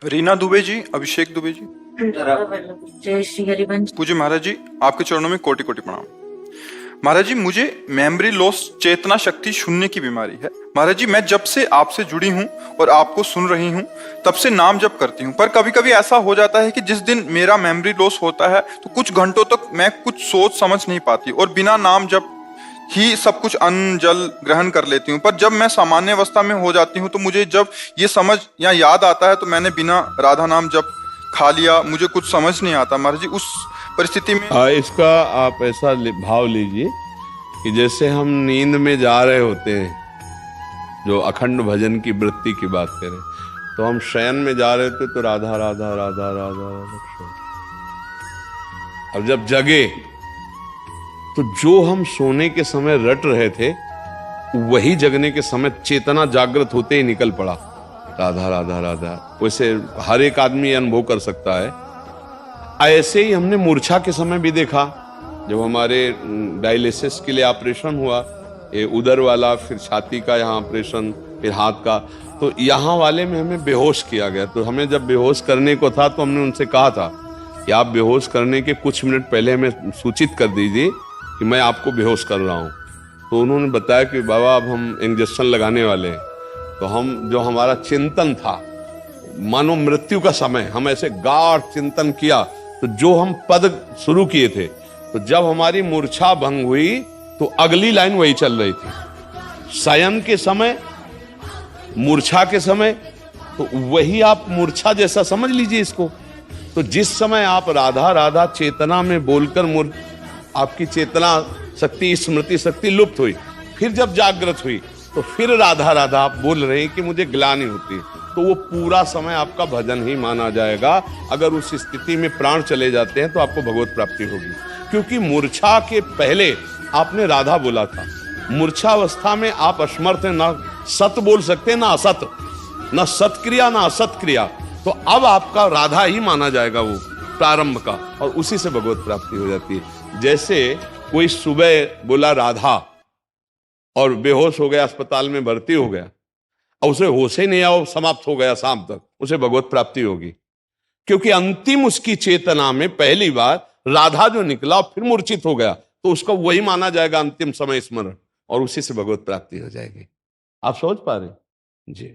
रीना दुबे जी, अभिषेक दुबे जी। जय श्री हरिवंश। पूज्य महाराज जी, आपके चरणों में कोटि कोटि प्रणाम। महाराज जी, मुझे मेमोरी लॉस, चेतना शक्ति शून्य की बीमारी है। महाराज जी, मैं जब से आपसे जुड़ी हूँ और आपको सुन रही हूँ तब से नाम जप करती हूँ, पर कभी कभी ऐसा हो जाता है कि जिस दिन मेरा मेमोरी लॉस होता है तो कुछ घंटों तक मैं कुछ सोच समझ नहीं पाती और बिना नाम जप ही सब कुछ अन्न जल ग्रहण कर लेती हूँ। पर जब मैं सामान्य अवस्था में हो जाती हूँ तो मुझे जब ये समझ या याद आता है तो मैंने बिना राधा नाम जप खा लिया, मुझे कुछ समझ नहीं आता। महाराज जी, उस परिस्थिति में इसका आप ऐसा भाव लीजिए कि जैसे हम नींद में जा रहे होते हैं, जो अखंड भजन की वृत्ति की बात करें, तो हम शयन में जा रहे थे तो राधा राधा राधा राधा राधा। अब जब जगे तो जो हम सोने के समय रट रहे थे वही जगने के समय चेतना जागृत होते ही निकल पड़ा, राधा राधा राधा। वैसे हर एक आदमी अनुभव कर सकता है। ऐसे ही हमने मूर्छा के समय भी देखा, जब हमारे डायलिसिस के लिए ऑपरेशन हुआ, ये उदर वाला, फिर छाती का यहाँ ऑपरेशन, फिर हाथ का, तो यहाँ वाले में हमें बेहोश किया गया। तो हमें जब बेहोश करने को था तो हमने उनसे कहा था कि आप बेहोश करने के कुछ मिनट पहले हमें सूचित कर दीजिए कि मैं आपको बेहोश कर रहा हूँ। तो उन्होंने बताया कि बाबा अब हम इंजेक्शन लगाने वाले हैं। तो हम, जो हमारा चिंतन था, मानो मृत्यु का समय, हम ऐसे गाढ़ चिंतन किया, तो जो हम पद शुरू किए थे, तो जब हमारी मूर्छा भंग हुई तो अगली लाइन वही चल रही थी। शयन के समय, मूर्छा के समय, तो वही आप मूर्छा जैसा समझ लीजिए इसको। तो जिस समय आप राधा राधा चेतना में बोलकर आपकी चेतना शक्ति, स्मृति शक्ति लुप्त हुई, फिर जब जागृत हुई तो फिर राधा राधा आप बोल रहे हैं कि मुझे ग्लानि होती है, तो वो पूरा समय आपका भजन ही माना जाएगा। अगर उस स्थिति में प्राण चले जाते हैं तो आपको भगवत प्राप्ति होगी, क्योंकि मूर्छा के पहले आपने राधा बोला था। मूर्छा अवस्था में आप असमर्थ हैं, ना सत बोल सकते ना असत, ना सत्क्रिया ना असत क्रिया। तो अब आपका राधा ही माना जाएगा वो प्रारंभ का, और उसी से भगवत प्राप्ति हो जाती है। जैसे कोई सुबह बोला राधा और बेहोश हो गया, अस्पताल में भर्ती हो गया, और उसे होश ही नहीं आया, समाप्त हो गया शाम तक, उसे भगवत प्राप्ति होगी, क्योंकि अंतिम उसकी चेतना में पहली बार राधा जो निकला फिर मूर्छित हो गया, तो उसका वही माना जाएगा अंतिम समय स्मरण, और उसी से भगवत प्राप्ति हो जाएगी। आप समझ पा रहे जी।